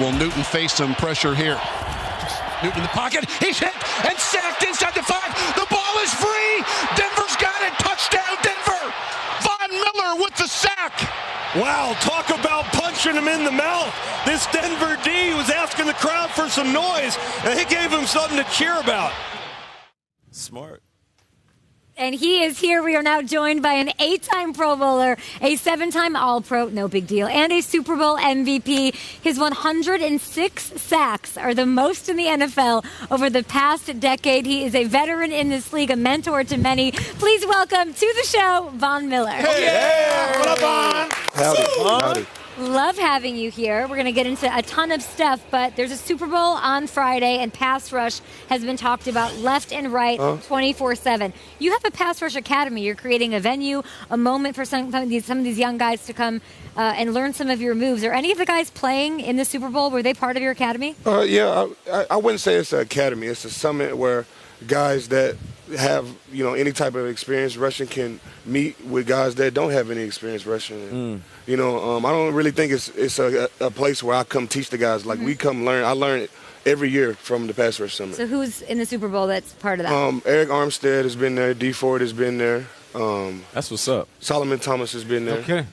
Will Newton face some pressure here? Newton in the pocket. He's hit and sacked inside the 5. The ball is free. Denver's got it. Touchdown, Denver. Von Miller with the sack. Wow, talk about punching him in the mouth. This Denver D was asking the crowd for some noise, and he gave him something to cheer about. Smart. And he is here. We are now joined by an 8-time Pro Bowler, a 7-time All-Pro, no big deal, and a Super Bowl MVP. His 106 sacks are the most in the NFL over the past decade. He is a veteran in this league, a mentor to many. Please welcome to the show, Von Miller. Hey, what up, Von? Howdy. Love having you here. We're going to get into a ton of stuff, but there's a Super Bowl on Friday, and pass rush has been talked about left and right 24/7. You have a pass rush academy. You're creating a venue, a moment for some of these young guys to come and learn some of your moves. Are any of the guys playing in the Super Bowl? Were they part of your academy? Yeah, I wouldn't say it's an academy. It's a summit where guys that have, any type of experience rushing can meet with guys that don't have any experience rushing. And, I don't really think it's a place where I come teach the guys. Like, we come learn. I learn it every year from the Pass Rush Summit. So who's in the Super Bowl that's part of that? Eric Armstead has been there. D Ford has been there. That's what's up. Solomon Thomas has been there. Okay.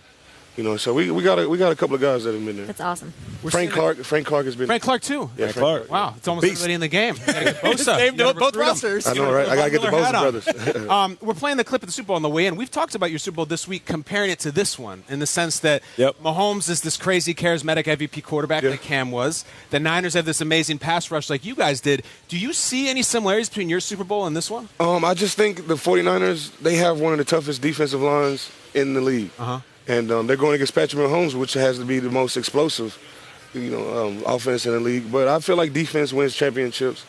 So we got a couple of guys that have been there. That's awesome. Frank Clark has been Frank Clark, too. Yeah, Frank Clark. Wow, it's almost Beast. everybody in the game. You gotta get Bosa. Named both rosters. I know, right? I got to get the Miller hat Bosa on. brothers. We're playing the clip of the Super Bowl on the way in. We've talked about your Super Bowl this week, comparing it to this one, in the sense that Mahomes is this crazy, charismatic MVP quarterback like Cam was. The Niners have this amazing pass rush like you guys did. Do you see any similarities between your Super Bowl and this one? I just think the 49ers, they have one of the toughest defensive lines in the league. And they're going against Patrick Mahomes, which has to be the most explosive, offense in the league. But I feel like defense wins championships.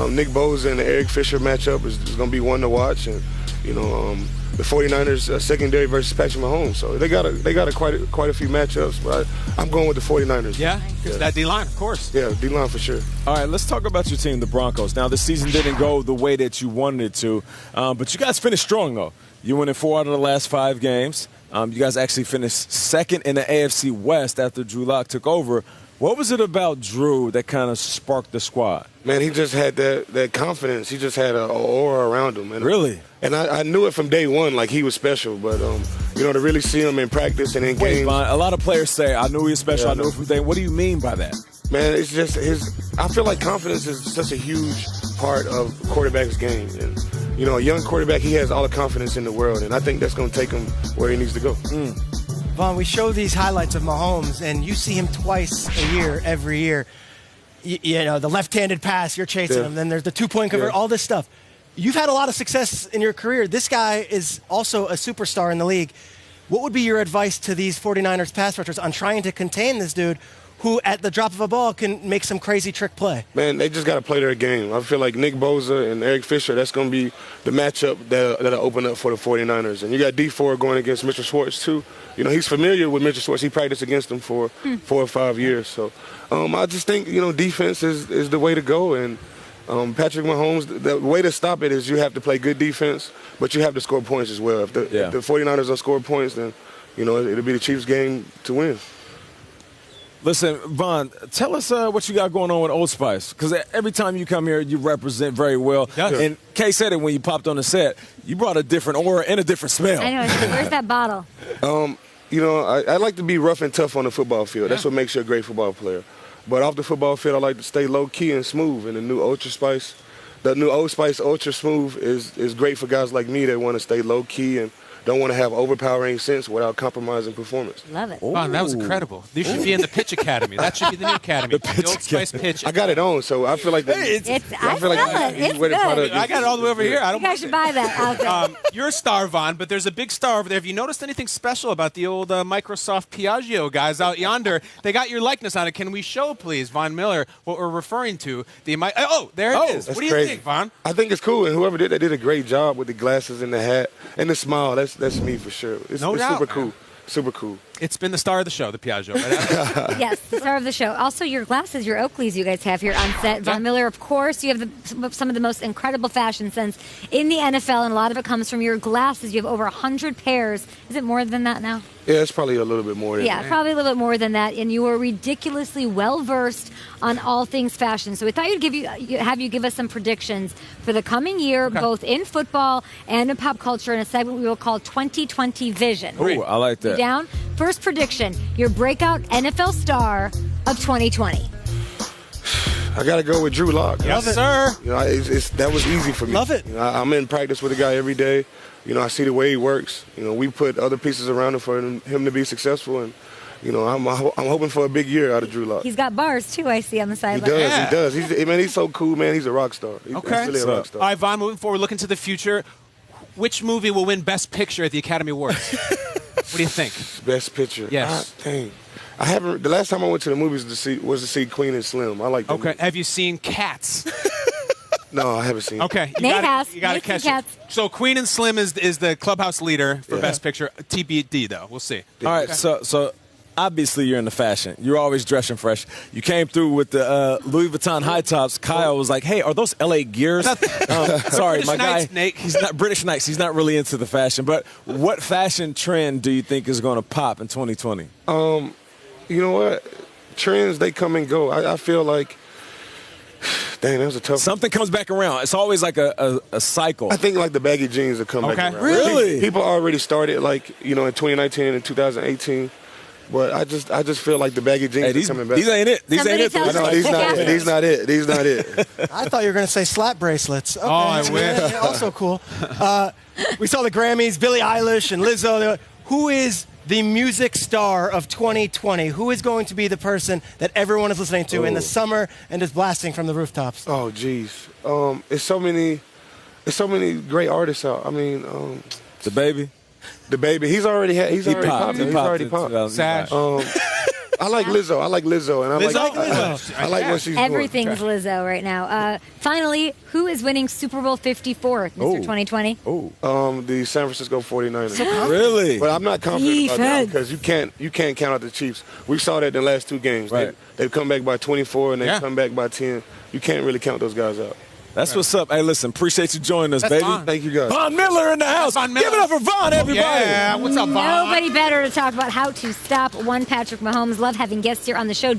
Nick Bosa and the Eric Fisher matchup is going to be one to watch. And, the 49ers secondary versus Patrick Mahomes. So they got quite a few matchups. But I'm going with the 49ers. Yeah, because that D-line, of course. Yeah, D-line for sure. All right, let's talk about your team, the Broncos. Now, the season didn't go the way that you wanted it to, but you guys finished strong, though. You won in 4 out of the last 5 games. You guys actually finished second in the AFC West after Drew Lock took over. What was it about Drew that kind of sparked the squad? Man, he just had that confidence. He just had an aura around him. And, really? And I knew it from day one, like he was special. But, to really see him in practice and in games. Vaughn, a lot of players say, I knew he was special, I knew it from day one. What do you mean by that? Man, it's just I feel like confidence is such a huge part of quarterback's game. And, a young quarterback, he has all the confidence in the world. And I think that's going to take him where he needs to go. Vaughn, we show these highlights of Mahomes, and you see him twice a year, every year. The left-handed pass, you're chasing him. Then there's the two-point convert, all this stuff. You've had a lot of success in your career. This guy is also a superstar in the league. What would be your advice to these 49ers pass rushers on trying to contain this dude who, at the drop of a ball, can make some crazy trick play? Man, they just got to play their game. I feel like Nick Bosa and Eric Fisher, that's going to be the matchup that'll open up for the 49ers. And you got D Ford going against Mr. Schwartz, too. He's familiar with Mr. Schwartz. He practiced against him for 4 or 5 years. So I just think, defense is the way to go. And Patrick Mahomes, the way to stop it is you have to play good defense, but you have to score points as well. If the 49ers don't score points, then, it'll be the Chiefs' game to win. Listen, Vaughn, tell us what you got going on with Old Spice, because every time you come here, you represent very well. And Kay said it when you popped on the set. You brought a different aura and a different smell. I know. Where's that bottle? I like to be rough and tough on the football field. That's what makes you a great football player. But off the football field, I like to stay low-key and smooth. And the new Old Spice Ultra Smooth is great for guys like me that want to stay low-key and don't want to have overpowering scents without compromising performance. Love it. Wow, that was incredible. You should be in the Pitch Academy. That should be the new academy. The Old Spice Pitch. I got it on, so I feel like I smell it. It's good. I got it all the way over here. You guys should buy that out there. You're a star, Vaughn, but there's a big star over there. Have you noticed anything special about the old Microsoft Piaggio guys out yonder? They got your likeness on it. Can we show, please, Von Miller, what we're referring to? There it is. What do you think, Vaughn? I think it's cool, and whoever did that did a great job with the glasses and the hat and the smile. That's me for sure. It's doubt, super cool. Super cool. It's been the star of the show, the Piaggio. Right? Yes, the star of the show. Also, your glasses, your Oakleys you guys have here on set. Von Miller, of course, you have some of the most incredible fashion sense in the NFL, and a lot of it comes from your glasses. You have over 100 pairs. Is it more than that now? Yeah, it's probably a little bit more than that. Yeah, probably a little bit more than that. And you are ridiculously well-versed on all things fashion. So we thought have you give us some predictions for the coming year, both in football and in pop culture, in a segment we will call 2020 Vision. Ooh, I like that. You down? First prediction, your breakout NFL star of 2020. I got to go with Drew Lock. Yes, sir. You know, that was easy for me. Love it. You know, I'm in practice with the guy every day. You know, I see the way he works. You know, we put other pieces around him for him to be successful, and you know, I'm hoping for a big year out of Drew Lock. He's got bars too, I see on the sideline. He does. He's so cool, man. He's a rock star. He's really a rock star. All right, Von, moving forward, looking to the future, which movie will win Best Picture at the Academy Awards? What do you think? Best Picture. Yes. Dang. I haven't. The last time I went to the movies was to see Queen and Slim. I like that. Okay. Movie. Have you seen Cats? No, I haven't seen. Okay. Nate has. You got to Nate's catch seen it. Cats. So Queen and Slim is the clubhouse leader for Best Picture. TBD though. We'll see. All right, so obviously you're into fashion. You're always dressing fresh. You came through with the Louis Vuitton high tops. Kyle was like, "Hey, are those LA Gears?" Sorry, British my Knights, guy. Nate. He's not British Knights. He's not really into the fashion. But what fashion trend do you think is going to pop in 2020? You know what? Trends, they come and go. I feel like, dang, that was a tough. Something comes back around. It's always like a cycle. I think like the baggy jeans will come back around. Really? People already started like, you know, in 2019 and 2018. But I just feel like the baggy jeans are coming back. These ain't it. These ain't it. Somebody No, these not it. These not it. I thought you were going to say slap bracelets. Okay. Oh, I wish. Yeah, also cool. We saw the Grammys, Billie Eilish and Lizzo. Who is the music star of 2020? Who is going to be the person that everyone is listening to in the summer and is blasting from the rooftops? Oh, geez. It's so many great artists out. I mean, The Baby. the baby. He's already popped. He's already popped. Sash. I like Lizzo. And I like what she's doing. Everything's Lizzo right now. Finally, who is winning Super Bowl 54, Mr. 2020? The San Francisco 49ers. Really? But I'm not confident about that Defense. because you can't count out the Chiefs. We saw that in the last two games. Right. They've come back by 24 and they've come back by 10. You can't really count those guys out. That's what's up. Hey, listen, appreciate you joining us, baby. Von. Thank you, guys. Von Miller in the house. Von Miller. Give it up for Von, everybody. Yeah. What's up, Von? Nobody better to talk about how to stop one Patrick Mahomes. Love having guests here on the show.